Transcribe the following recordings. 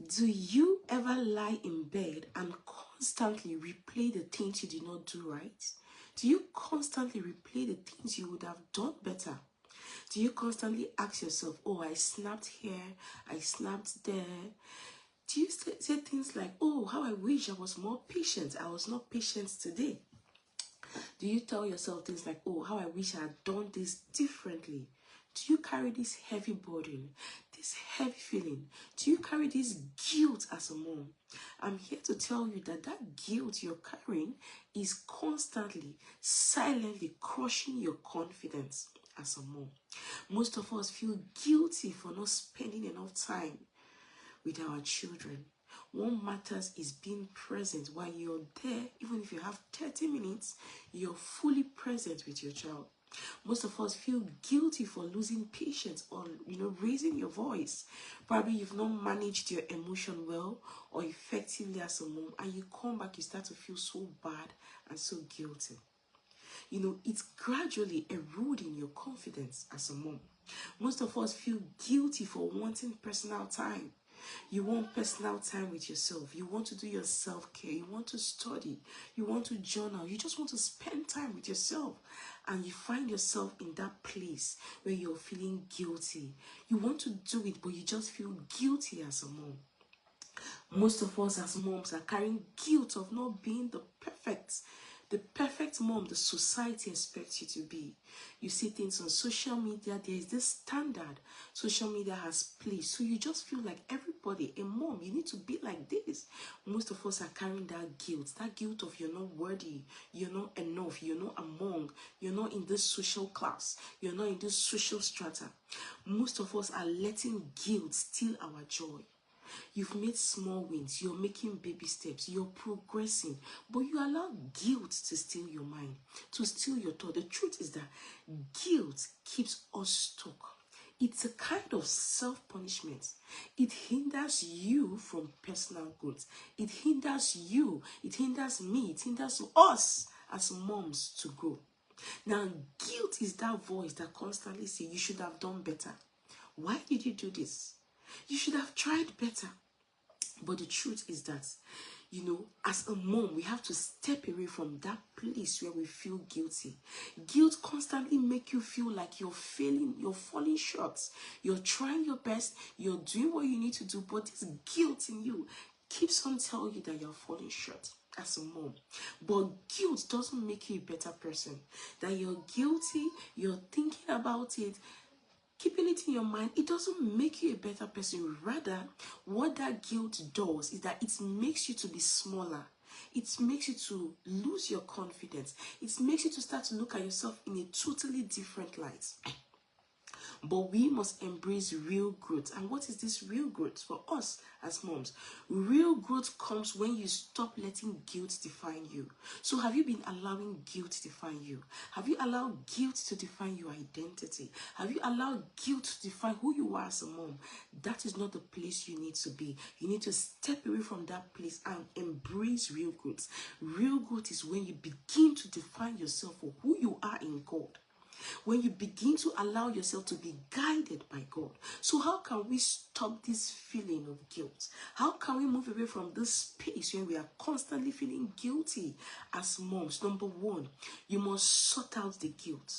Do you ever lie in bed and constantly replay the things you did not do right? Do you constantly replay the things you would have done better? Do you constantly ask yourself, oh, I snapped here, I snapped there? Do you say things like, oh, how I wish I was more patient, I was not patient today? Do you tell yourself things like, oh, how I wish I had done this differently? Do you carry this heavy burden, this heavy feeling? Do you carry this guilt as a mom? I'm here to tell you that that guilt you're carrying is constantly, silently crushing your confidence as a mom. Most of us feel guilty for not spending enough time with our children. What matters is being present while you're there. Even if you have 30 minutes, you're fully present with your child. Most of us feel guilty for losing patience or raising your voice. Probably you've not managed your emotion well or effectively as a mom, and you come back, you start to feel so bad and so guilty. It's gradually eroding your confidence as a mom. Most of us feel guilty for wanting personal time. You want personal time with yourself. You want to do your self-care. You want to study. You want to journal. You just want to spend time with yourself. And you find yourself in that place where you're feeling guilty. You want to do it, but you just feel guilty as a mom. Most of us as moms are carrying guilt of not being the perfect mom the society expects you to be. You see things on social media, there is this standard social media has placed. So you just feel like everybody, a mom, you need to be like this. Most of us are carrying that guilt of you're not worthy, you're not enough, you're not among, you're not in this social class, you're not in this social strata. Most of us are letting guilt steal our joy. You've made small wins, you're making baby steps, you're progressing, but you allow guilt to steal your mind, to steal your thought. The truth is that guilt keeps us stuck. It's a kind of self-punishment. It hinders you from personal growth. It hinders you, it hinders me, it hinders us as moms to grow. Now, guilt is that voice that constantly says, you should have done better. Why did you do this? You should have tried better. But the truth is that, as a mom, we have to step away from that place where we feel guilty. Guilt constantly makes you feel like you're failing, you're falling short. You're trying your best, you're doing what you need to do, but this guilt in you keeps on telling you that you're falling short as a mom. But guilt doesn't make you a better person. That you're guilty, you're thinking about it, keeping it in your mind, it doesn't make you a better person. Rather, what that guilt does is that it makes you to be smaller. It makes you to lose your confidence. It makes you to start to look at yourself in a totally different light. But we must embrace real growth. And what is this real growth for us as moms? Real growth comes when you stop letting guilt define you. So have you been allowing guilt to define you? Have you allowed guilt to define your identity? Have you allowed guilt to define who you are as a mom? That is not the place you need to be. You need to step away from that place and embrace real growth. Real growth is when you begin to define yourself for who you are in God. When you begin to allow yourself to be guided by God. So how can we stop this feeling of guilt? How can we move away from this space when we are constantly feeling guilty as moms? Number one, you must sort out the guilt.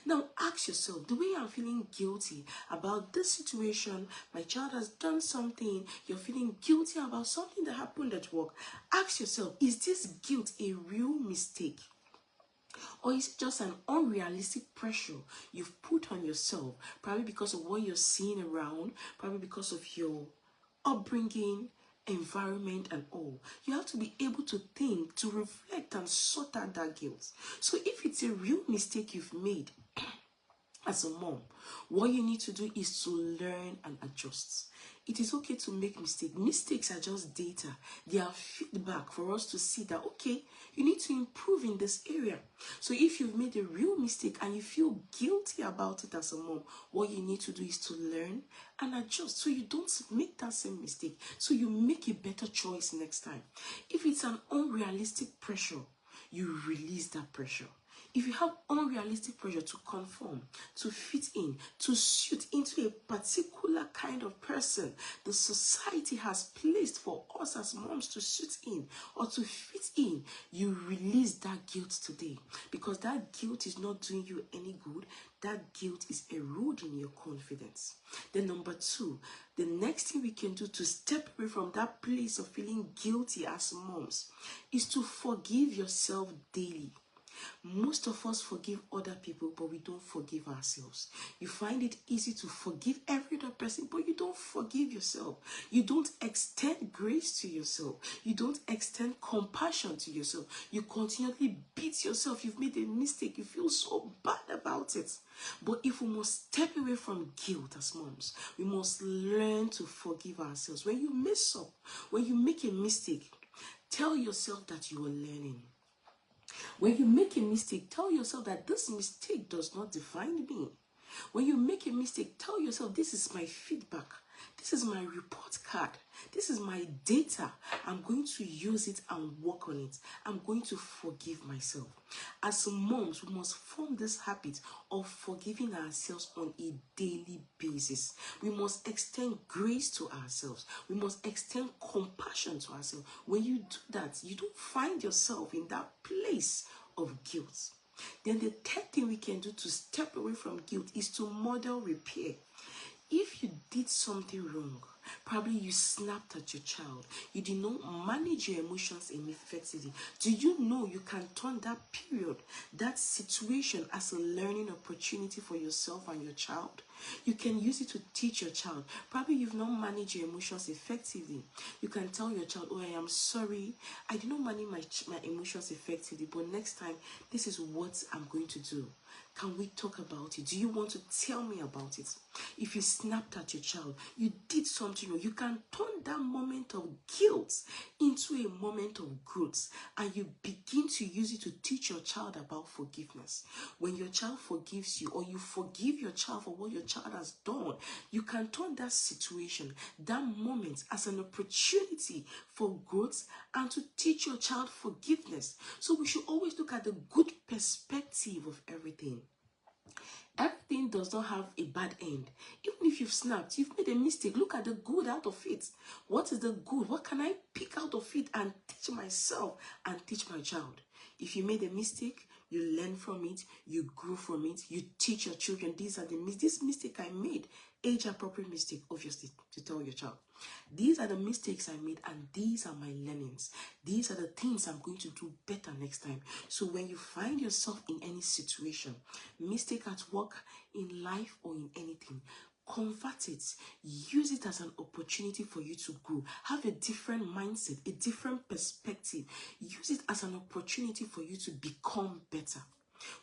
Now ask yourself, the way I'm feeling guilty about this situation, my child has done something, you're feeling guilty about something that happened at work. Ask yourself, is this guilt a real mistake? Or is it just an unrealistic pressure you've put on yourself, probably because of what you're seeing around, probably because of your upbringing, environment, and all? You have to be able to think, to reflect, and sort out that guilt. So if it's a real mistake you've made as a mom, what you need to do is to learn and adjust. It is okay to make mistakes. Mistakes are just data. They are feedback for us to see that, okay, you need to improve in this area. So if you've made a real mistake and you feel guilty about it as a mom, what you need to do is to learn and adjust so you don't make that same mistake. So you make a better choice next time. If it's an unrealistic pressure, you release that pressure. If you have unrealistic pressure to conform, to fit in, to suit into a particular kind of person the society has placed for us as moms to suit in or to fit in, you release that guilt today, because that guilt is not doing you any good. That guilt is eroding your confidence. Then number two, the next thing we can do to step away from that place of feeling guilty as moms is to forgive yourself daily. Most of us forgive other people, but we don't forgive ourselves. You find it easy to forgive every other person, but you don't forgive yourself. You don't extend grace to yourself. You don't extend compassion to yourself. You continually beat yourself. You've made a mistake. You feel so bad about it. But if we must step away from guilt as moms, we must learn to forgive ourselves. When you mess up, when you make a mistake, tell yourself that you are learning. When you make a mistake, tell yourself that this mistake does not define me. When you make a mistake, tell yourself this is my feedback. This is my report card. This is my data. I'm going to use it and work on it. I'm going to forgive myself. As moms, we must form this habit of forgiving ourselves on a daily basis. We must extend grace to ourselves. We must extend compassion to ourselves. When you do that, you don't find yourself in that place of guilt. Then the third thing we can do to step away from guilt is to model repair. If you did something wrong, probably you snapped at your child, you did not manage your emotions effectively, do you know you can turn that period, that situation, as a learning opportunity for yourself and your child? You can use it to teach your child. Probably you've not managed your emotions effectively. You can tell your child, oh, I am sorry, I did not manage my emotions effectively, but next time, this is what I'm going to do. Can we talk about it? Do you want to tell me about it? If you snapped at your child, you did something wrong, you can turn that moment of guilt into a moment of growth, and you begin to use it to teach your child about forgiveness. When your child forgives you, or you forgive your child for what your child has done, you can turn that situation, that moment, as an opportunity for growth and to teach your child forgiveness. So we should always look at the good perspective of everything. Everything does not have a bad end. Even if you've snapped, you've made a mistake, look at the good out of it. What is the good? What can I pick out of it and teach myself and teach my child? If you made a mistake, you learn from it, you grow from it, you teach your children, these are this mistake I made. Age appropriate mistake, obviously, to tell your child. These are the mistakes I made, and these are my learnings. These are the things I'm going to do better next time. So when you find yourself in any situation, mistake at work, in life, or in anything, convert it. Use it as an opportunity for you to grow. Have a different mindset, a different perspective. Use it as an opportunity for you to become better.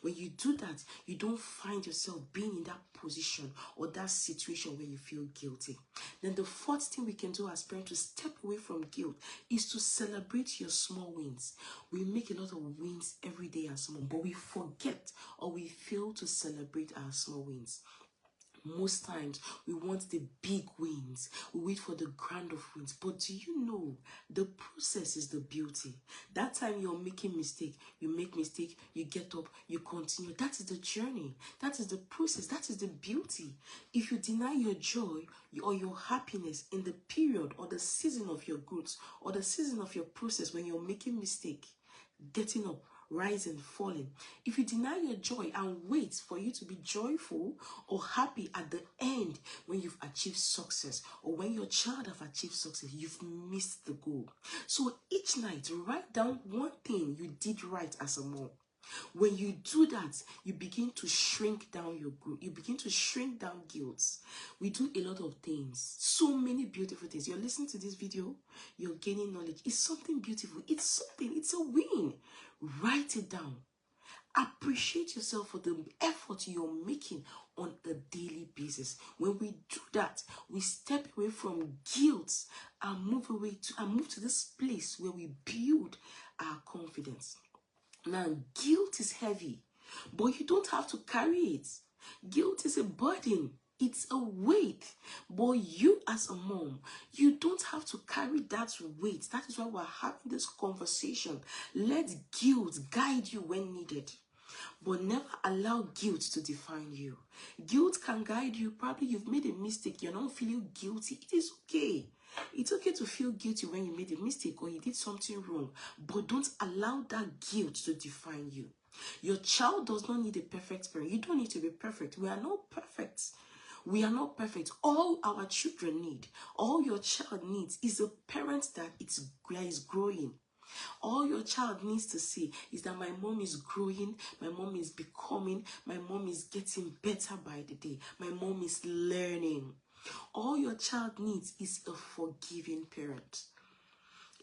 When you do that, you don't find yourself being in that position or that situation where you feel guilty. Then the fourth thing we can do as parents to step away from guilt is to celebrate your small wins. We make a lot of wins every day as mom, but we forget or we fail to celebrate our small wins. Most times we want the big wins, we wait for the grand of wins, but do you know the process is the beauty? That time you're making mistake, you make mistake, you get up, you continue. That is the journey, that is the process, that is the beauty. If you deny your joy or your happiness in the period or the season of your growth or the season of your process, when you're making mistake, getting up, rising, falling, if you deny your joy and wait for you to be joyful or happy at the end when you've achieved success or when your child have achieved success, you've missed the goal. So each night, write down one thing you did right as a mom. When you do that, you begin to shrink down your growth. You begin to shrink down guilt. We do a lot of things, so many beautiful things. You're listening to this video, you're gaining knowledge. It's something beautiful. It's something. It's a win. Write it down. Appreciate yourself for the effort you're making on a daily basis. When we do that, we step away from guilt and move to this place where we build our confidence. Now, guilt is heavy, but you don't have to carry it. Guilt is a burden. It's a weight. But you as a mom, you don't have to carry that weight. That is why we're having this conversation. Let guilt guide you when needed. But never allow guilt to define you. Guilt can guide you. Probably you've made a mistake. You're not feeling guilty. It is okay. It's okay to feel guilty when you made a mistake or you did something wrong. But don't allow that guilt to define you. Your child does not need a perfect parent. You don't need to be perfect. We are not perfect. We are not perfect. All our children need, all your child needs is a parent that is growing. All your child needs to see is that my mom is growing, my mom is becoming, my mom is getting better by the day, my mom is learning. All your child needs is a forgiving parent.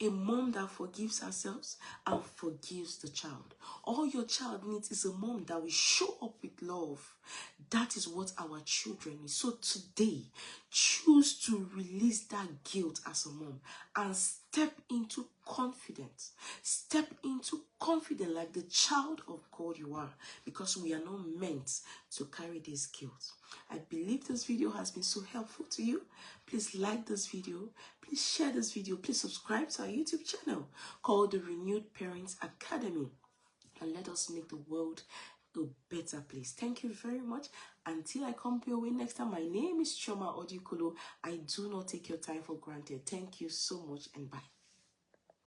A mom that forgives herself and forgives the child. All your child needs is a mom that will show up with love. That is what our children need. So today, choose to release that guilt as a mom and step into confidence. Step into confidence like the child of God you are, because we are not meant to carry this guilt. I believe this video has been so helpful to you. Please like this video. Please share this video. Please subscribe to our YouTube channel called The Renewed Parents Academy. And let us make the world a better place. Thank you very much. Until I come your way next time, my name is Chioma Odikolo. I do not take your time for granted. Thank you so much and bye.